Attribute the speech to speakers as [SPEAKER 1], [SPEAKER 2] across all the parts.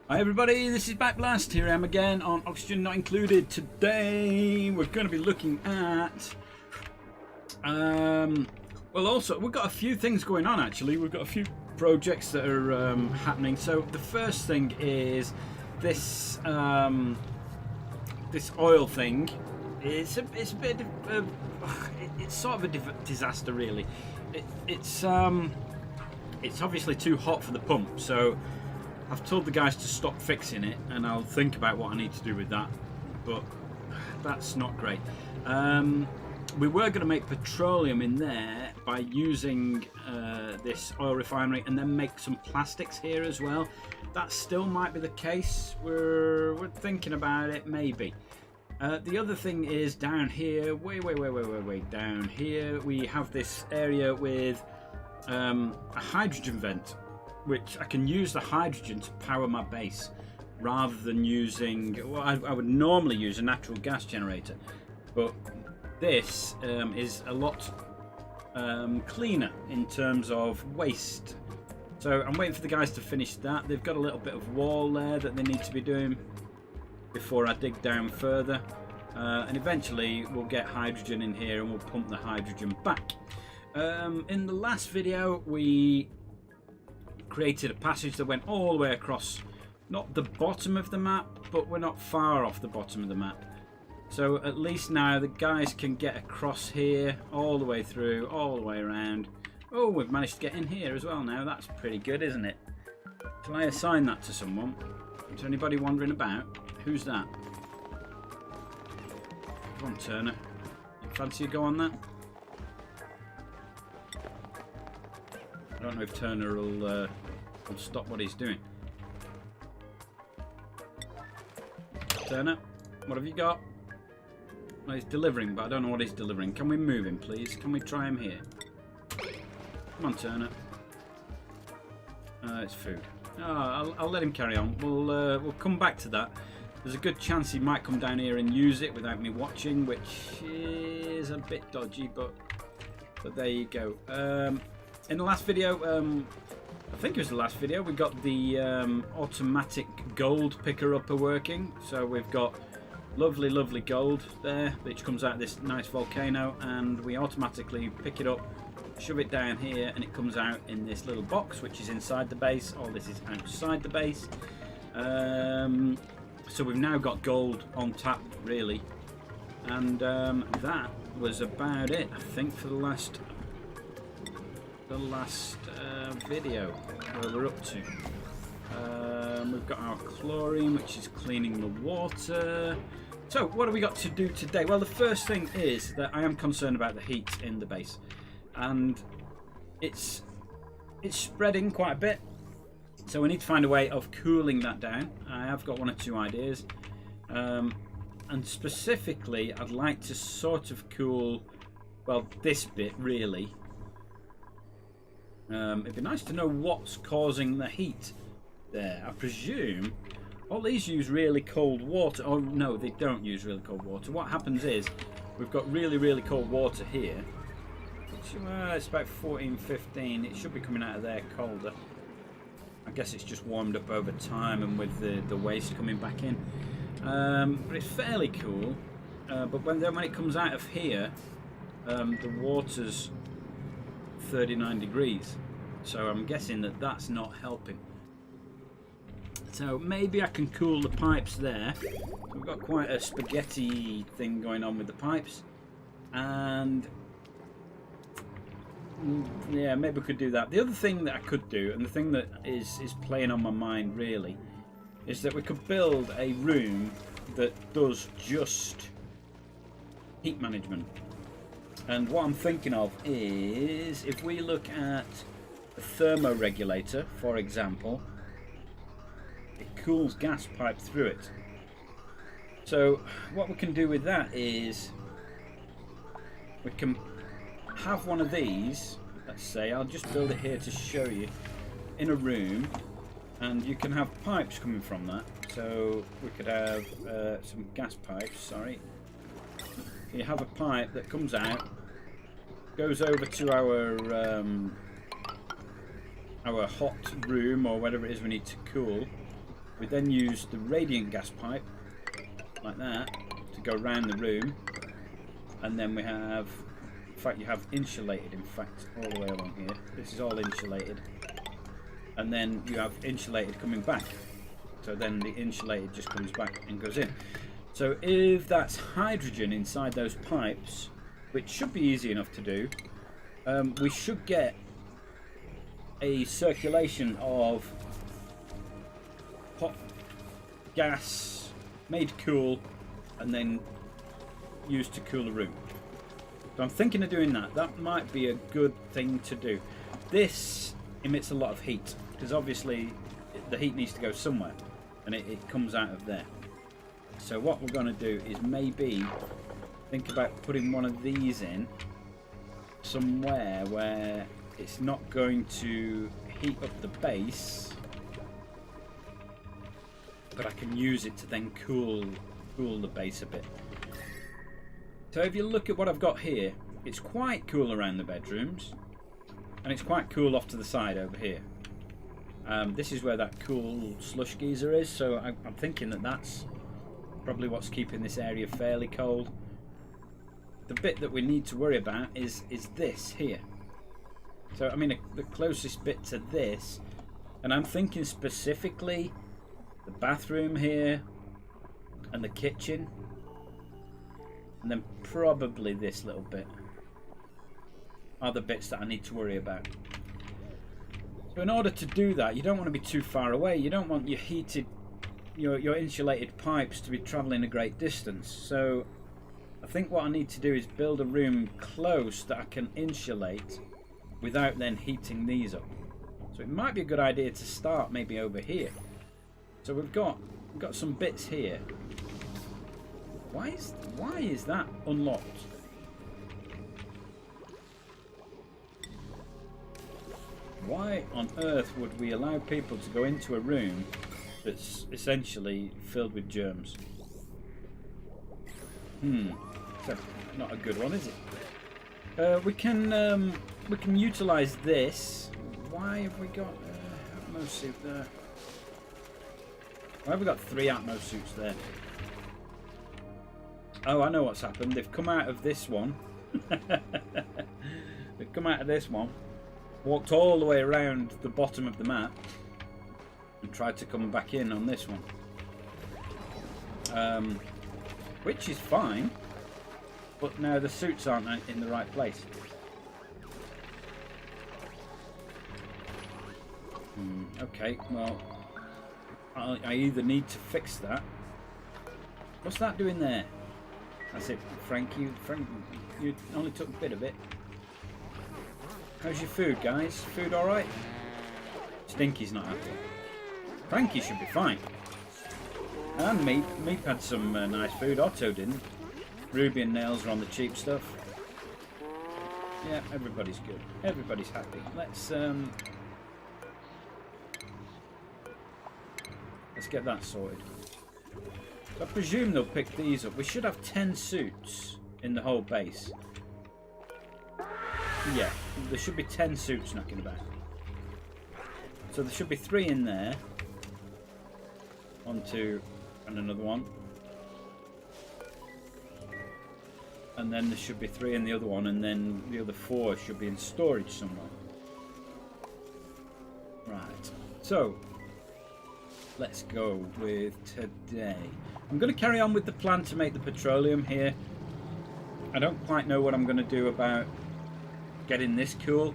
[SPEAKER 1] Hi everybody, this is Backblast. Here I am again on Oxygen Not Included. Today we're going to be looking at well, also we've got a few things going on. Actually, we've got a few projects that are happening. So the first thing is this this oil thing. It's a bit of it's sort of a disaster really. It's obviously too hot for the pump, so I've told the guys to stop fixing it, and I'll think about what I need to do with that, but that's not great. We were going to make petroleum in there by using this oil refinery and then make some plastics here as well. That still might be the case. We're thinking about it, maybe. The other thing is down here, way down here, we have this area with a hydrogen vent, which I can use the hydrogen to power my base rather than using, well, I would normally use a natural gas generator, but this is a lot cleaner in terms of waste. So I'm waiting for the guys to finish that. They've got a little bit of wall there that they need to be doing before I dig down further, and eventually we'll get hydrogen in here and we'll pump the hydrogen back. In the last video we created a passage that went all the way across, not the bottom of the map, but we're not far off the bottom of the map. So at least now the guys can get across here, all the way through, all the way around. Oh, we've managed to get in here as well now. That's pretty good, isn't it? Shall I assign that to someone? Is there anybody wandering about? Who's that? Come on, Turner. You fancy you go on that? I don't know if Turner will stop what he's doing. Turner, what have you got? Well, he's delivering, but I don't know what he's delivering. Can we move him, please? Can we try him here? Come on, Turner. It's food. Oh, I'll let him carry on. We'll come back to that. There's a good chance he might come down here and use it without me watching, which is a bit dodgy, but there you go. In the last video, I think it was the last video, we got the automatic gold picker-upper working. So we've got lovely gold there, which comes out of this nice volcano, and we automatically pick it up, shove it down here, and it comes out in this little box, which is inside the base. All this is outside the base. So we've now got gold on tap, really. And that was about it, I think, for the last video where we're up to. We've got our chlorine, which is cleaning the water. So what have we got to do today? Well, the first thing is that I am concerned about the heat in the base, and it's spreading quite a bit, so we need to find a way of cooling that down. I have got one or two ideas, and specifically I'd like to sort of cool, well, this bit really. It'd be nice to know what's causing the heat there. I presume all these use really cold water. Oh no, they don't use really cold water. What happens is we've got really cold water here, which, it's about 14, 15. It should be coming out of there colder. I guess it's just warmed up over time and with the waste coming back in. But it's fairly cool. But when it comes out of here, the water's 39 degrees, so I'm guessing that that's not helping. So maybe I can cool the pipes there. So we've got quite a spaghetti thing going on with the pipes, and yeah, maybe we could do that. The other thing that I could do, and the thing that is playing on my mind really, is that we could build a room that does just heat management. And what I'm thinking of is, if we look at a thermoregulator, for example, it cools gas pipe through it. So what we can do with that is we can have one of these, let's say, I'll just build it here to show you, in a room, and you can have pipes coming from that. So we could have some gas pipes, sorry. You have a pipe that comes out, goes over to our hot room or whatever it is we need to cool, We then use the radiant gas pipe, like that, to go around the room. And then we have, in fact, you have insulated, in fact, all the way along here. This is all insulated. And then you have insulated coming back. So then the insulated just comes back and goes in. So if that's hydrogen inside those pipes, which should be easy enough to do, we should get a circulation of hot gas made cool and then used to cool a room. So I'm thinking of doing that. That might be a good thing to do. This emits a lot of heat because obviously the heat needs to go somewhere, and it comes out of there. So what we're going to do is maybe think about putting one of these in somewhere where it's not going to heat up the base, but I can use it to then cool the base a bit. So if you look at what I've got here, it's quite cool around the bedrooms, and it's quite cool off to the side over here. This is where that cool slush geyser is, so I'm thinking that that's probably what's keeping this area fairly cold. The bit that we need to worry about is this here. So I mean the closest bit to this, and I'm thinking specifically the bathroom here and the kitchen, and then probably this little bit are the bits that I need to worry about. So in order to do that, you don't want to be too far away. You don't want your heated, your insulated pipes to be travelling a great distance. So I think what I need to do is build a room close that I can insulate without then heating these up. So it might be a good idea to start maybe over here. So we've got some bits here. Why is that unlocked? Why on earth would we allow people to go into a room that's essentially filled with germs? So not a good one, is it? We can utilise this. Why have we got Atmos suit there? Why have we got 3 Atmos suits there? Oh, I know what's happened. They've come out of this one. They've come out of this one, walked all the way around the bottom of the map, and tried to come back in on this one. Which is fine, but now the suits aren't in the right place. Okay, well, I either need to fix that. What's that doing there? That's it, Frank. You only took a bit of it. How's your food, guys? Food all right? Stinky's not happy. Frankie should be fine. And Meep had some nice food. Otto didn't. Ruby and Nails are on the cheap stuff. Yeah, everybody's good. Everybody's happy. Let's get that sorted. So I presume they'll pick these up. We should have 10 suits in the whole base. Yeah, there should be 10 suits knocking about. So there should be 3 in there. 1, 2, and another one. And then there should be 3 in the other one, and then the other 4 should be in storage somewhere. Right, so let's go with today. I'm going to carry on with the plan to make the petroleum here. I don't quite know what I'm going to do about getting this cool.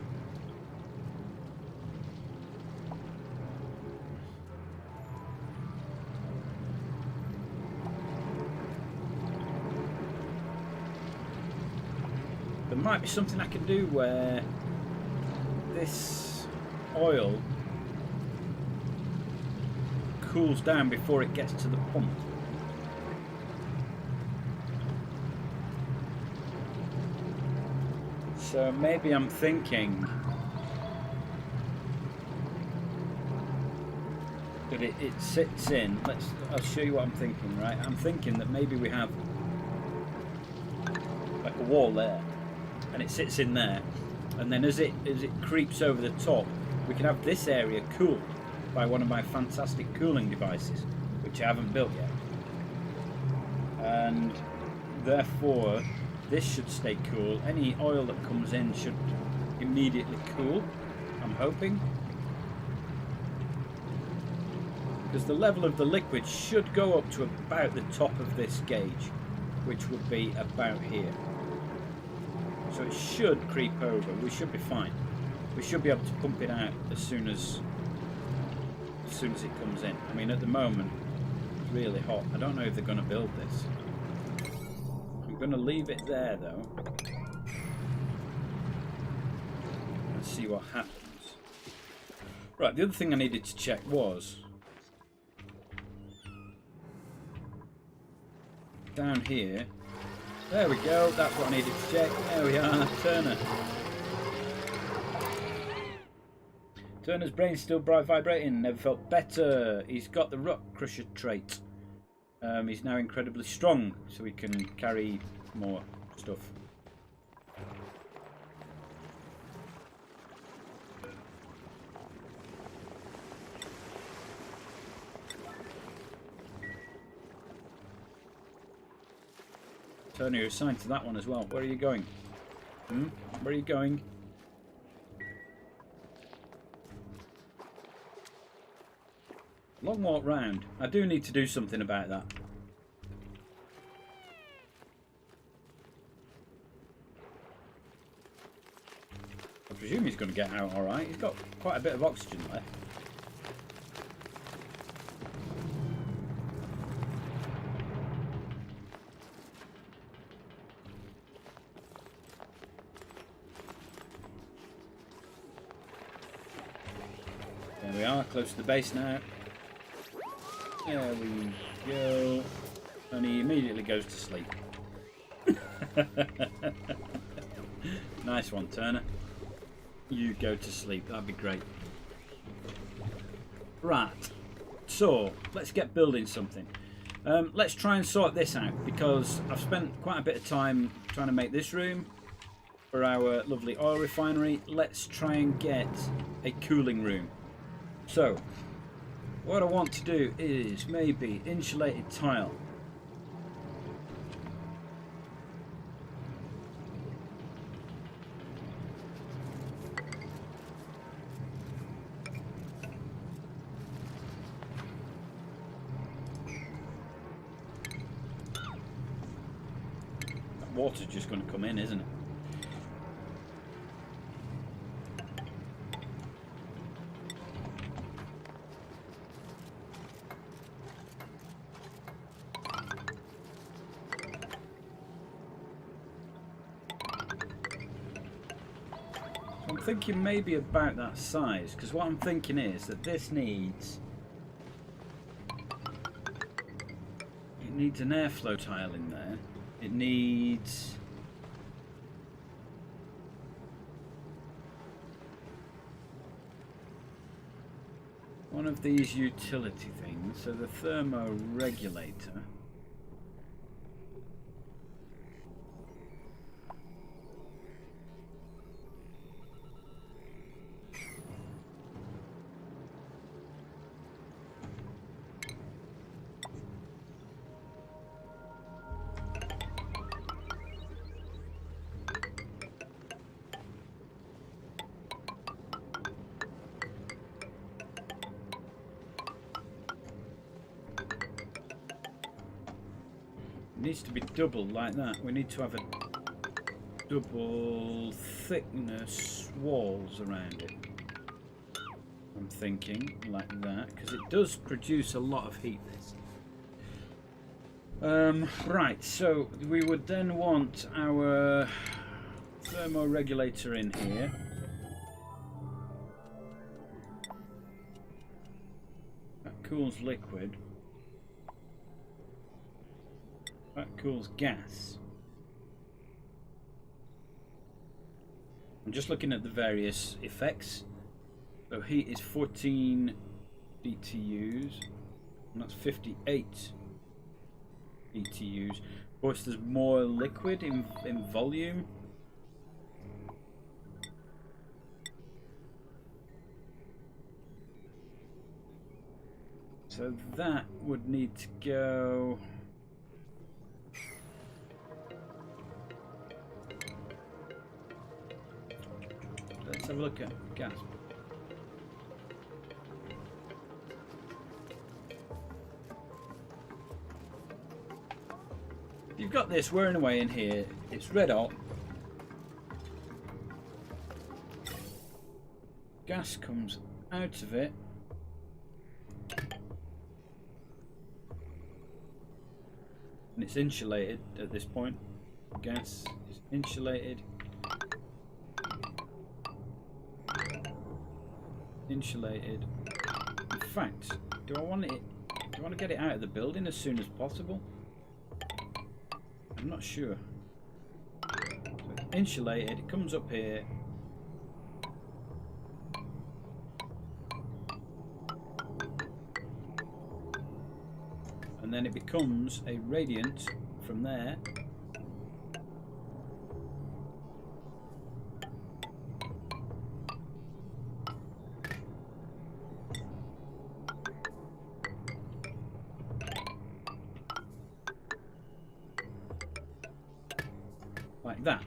[SPEAKER 1] There might be something I can do where this oil cools down before it gets to the pump. So maybe I'm thinking that it sits in. I'll show you what I'm thinking, right? I'm thinking that maybe we have like a wall there, and it sits in there, and then as it creeps over the top, we can have this area cooled. by one of my fantastic cooling devices, which I haven't built yet. And therefore, this should stay cool. Any oil that comes in should immediately cool, I'm hoping. Because the level of the liquid should go up to about the top of this gauge, which would be about here. So it should creep over. We should be fine. We should be able to pump it out as soon as it comes in. I mean, at the moment, it's really hot. I don't know if they're going to build this. I'm going to leave it there, though, and see what happens. Right, the other thing I needed to check was down here. There we go, that's what I needed to check. There we are, Turner. Turner's brain's still bright vibrating, never felt better. He's got the rock crusher trait. He's now incredibly strong, so he can carry more stuff. Turner, you're assigned to that one as well. Where are you going? Where are you going? Long walk round. I do need to do something about that. I presume he's going to get out alright. He's got quite a bit of oxygen left. There we are, close to the base now. There we go. And he immediately goes to sleep. Nice one, Turner. You go to sleep, that'd be great. Right, so let's get building something. Let's try and sort this out, because I've spent quite a bit of time trying to make this room for our lovely oil refinery. Let's try and get a cooling room. So, what I want to do is maybe insulated tile. That water's just going to come in, isn't it? I'm thinking maybe about that size, because what I'm thinking is that this needs an airflow tile in there. It needs one of these utility things, so the thermoregulator. Needs to be double like that. We need to have a double thickness walls around it. I'm thinking like that, because it does produce a lot of heat. Right, so we would then want our thermoregulator in here. That cools liquid. That cools gas. I'm just looking at the various effects. So heat is 14 BTUs, and that's 58 BTUs. Of course, there's more liquid in volume. So that would need to go. Let's have a look at gas. You've got this whirring away in here. It's red hot. Gas comes out of it. And it's insulated at this point. Gas is insulated. Insulated. In fact, do I want to get it out of the building as soon as possible? I'm not sure. So insulated, it comes up here. And then it becomes a radiant from there. Like that.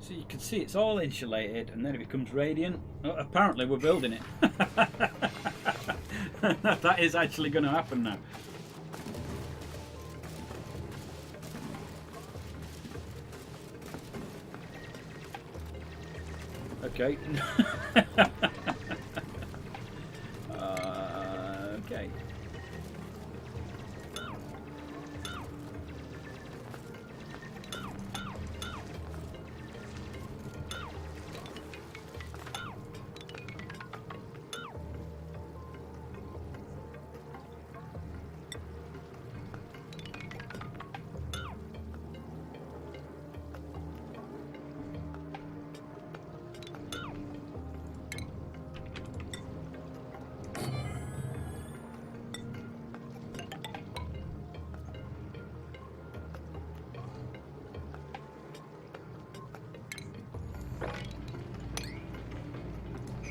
[SPEAKER 1] So you can see it's all insulated and then it becomes radiant. Oh, apparently we're building it. That is actually going to happen now. Okay. Okay.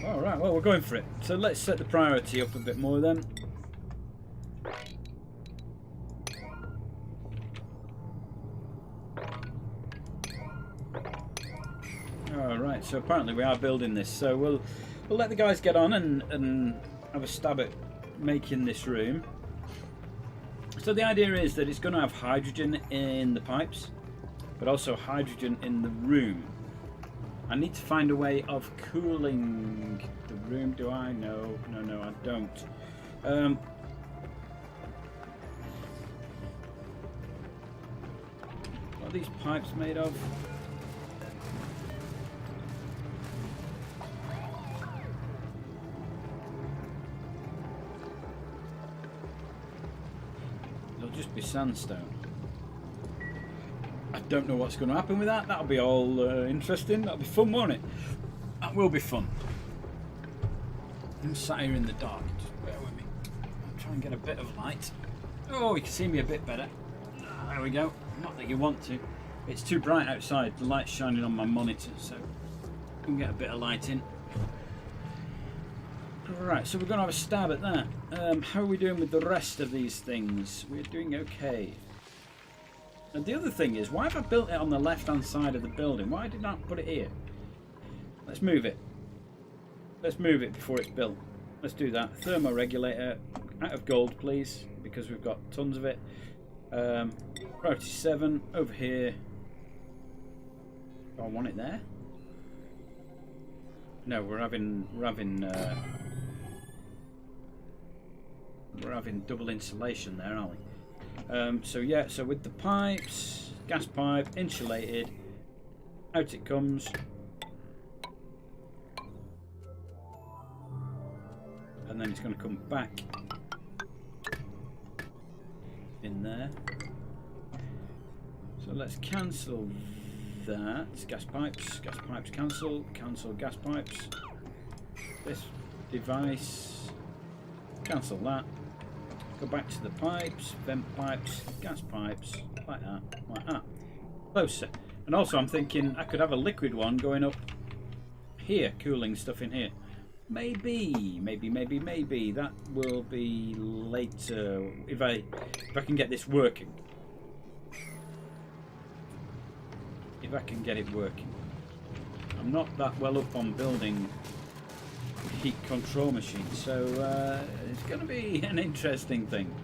[SPEAKER 1] Alright, well, we're going for it. So let's set the priority up a bit more then. Alright, so apparently we are building this. So we'll let the guys get on and have a stab at making this room. So the idea is that it's going to have hydrogen in the pipes, but also hydrogen in the room. I need to find a way of cooling the room. Do I? No, I don't. What are these pipes made of? They'll just be sandstone. I don't know what's going to happen with that. That'll be all interesting. That'll be fun, won't it? That will be fun. I'm sat here in the dark. Just bear with me. I'll try and get a bit of light. Oh, you can see me a bit better. There we go. Not that you want to. It's too bright outside. The light's shining on my monitor, so we can get a bit of light in. Right, so we're going to have a stab at that. How are we doing with the rest of these things? We're doing okay. And the other thing is, why have I built it on the left-hand side of the building? Why did I not put it here? Let's move it. Let's move it before it's built. Let's do that. Thermoregulator, out of gold, please, because we've got tons of it. Priority 7, over here. Do I want it there? No, we're having double insulation there, aren't we? So yeah, so with the pipes, gas pipe, insulated, out it comes. And then it's going to come back in there. So let's cancel that. Gas pipes cancel gas pipes. This device, cancel that. Go back to the pipes, vent pipes, gas pipes, like that. Closer. And also I'm thinking I could have a liquid one going up here, cooling stuff in here. maybe that will be later if I can get this working. If I can get it working. I'm not that well up on building heat control machines, so it's going to be an interesting thing.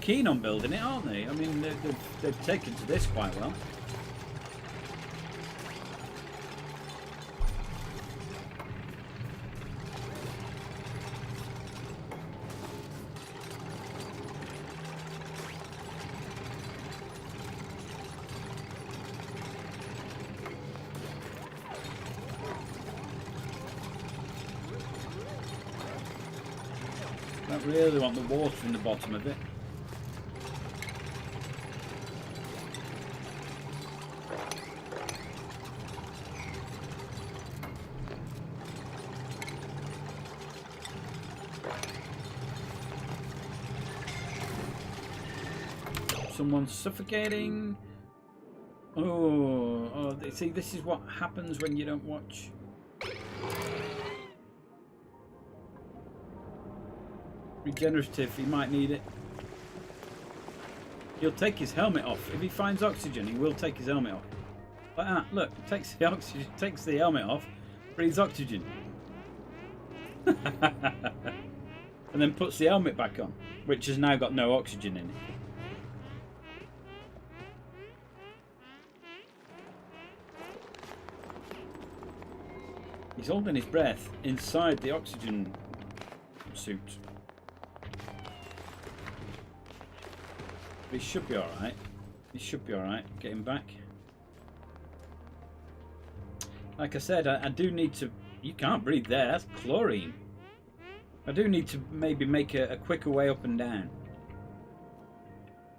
[SPEAKER 1] Keen on building it, aren't they? I mean, they've taken to this quite well. I don't really want the water in the bottom of it. Someone's suffocating. Oh, see, this is what happens when you don't watch. Regenerative, he might need it. He'll take his helmet off. If he finds oxygen, he will take his helmet off. Like that, look, takes the oxygen, takes the helmet off, breathes oxygen. And then puts the helmet back on, which has now got no oxygen in it. He's holding his breath inside the oxygen suit. But he should be alright. He should be alright. Get him back. Like I said, I do need to... You can't breathe there. That's chlorine. I do need to maybe make a quicker way up and down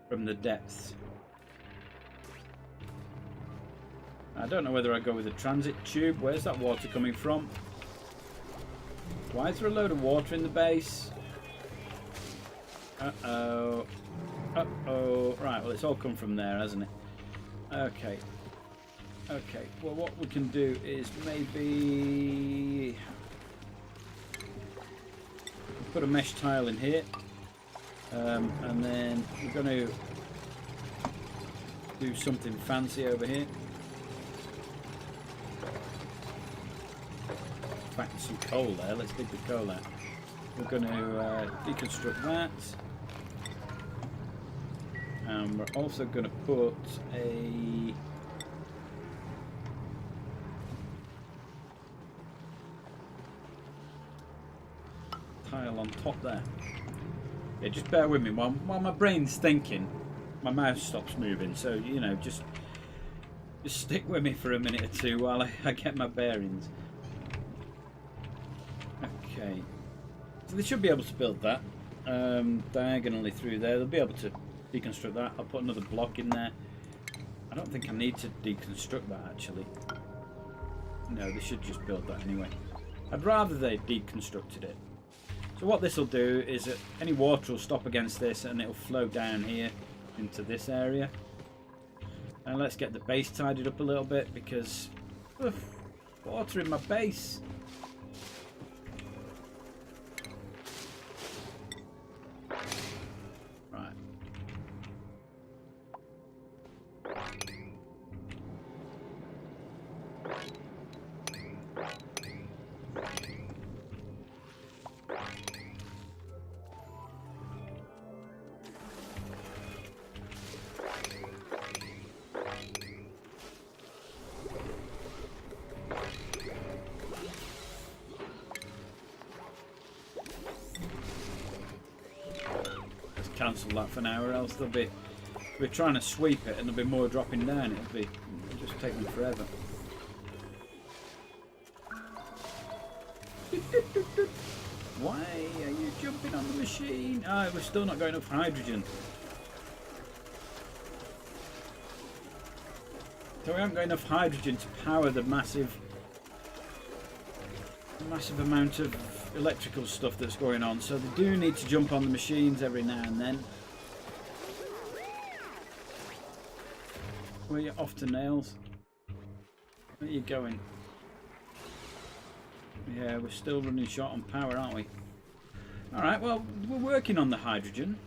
[SPEAKER 1] from the depths. I don't know whether I go with a transit tube. Where's that water coming from? Why is there a load of water in the base? Uh-oh. Uh-oh. Right, well, it's all come from there, hasn't it? Okay. Okay, well, what we can do is maybe... put a mesh tile in here. And then we're going to do something fancy over here. Back to some coal there. Let's dig the coal out. We're going to deconstruct that, and we're also going to put a tile on top there. Yeah, just bear with me while my brain's thinking. My mouse stops moving, so you know, just stick with me for a minute or two while I get my bearings. Okay, so they should be able to build that diagonally through there. They'll be able to deconstruct that. I'll put another block in there. I don't think I need to deconstruct that actually. No, they should just build that anyway. I'd rather they deconstructed it. So what this will do is that any water will stop against this and it'll flow down here into this area. And let's get the base tidied up a little bit because water in my base. cancel that for now, or else they'll be we're trying to sweep it and there'll be more dropping down. It'll just take them forever. Why are you jumping on the machine? Ah, we're still not got enough hydrogen. So we haven't got enough hydrogen to power the massive amount of electrical stuff that's going on. So they do need to jump on the machines every now and then. Where you off to, Nails? Where are you going? Yeah, we're still running short on power, aren't we? Alright, well, we're working on the hydrogen.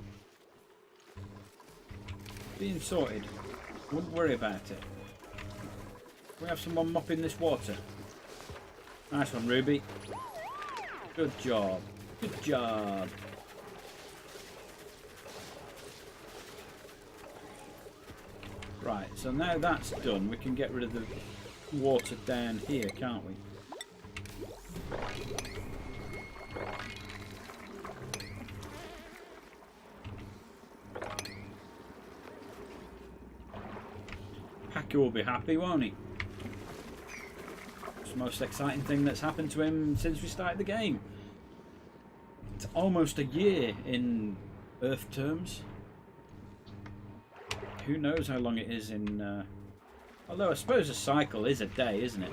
[SPEAKER 1] Being sorted. Wouldn't worry about it. We have someone mopping this water. Nice one, Ruby. Good job. Good job. Right, so now that's done, we can get rid of the water down here, can't we? Hacker will be happy, won't he? It's the most exciting thing that's happened to him since we started the game. It's almost a year in Earth terms. Who knows how long it is in... although I suppose a cycle is a day, isn't it?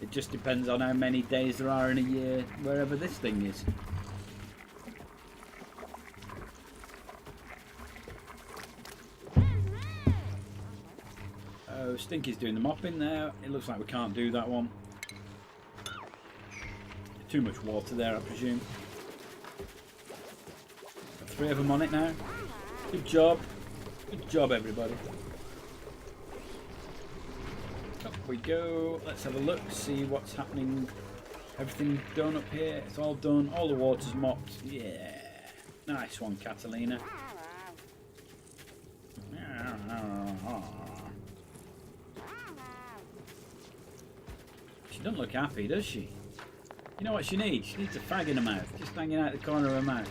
[SPEAKER 1] It just depends on how many days there are in a year, wherever this thing is. Oh, Stinky's doing the mopping there. It looks like we can't do that one. Too much water there, I presume. Got 3 of them on it now. Good job. Good job, everybody. Up we go. Let's have a look, see what's happening. Everything done up here. It's all done. All the water's mopped. Yeah. Nice one, Catalina. She doesn't look happy, does she? You know what she needs? She needs a fag in her mouth. Just hanging out the corner of her mouth.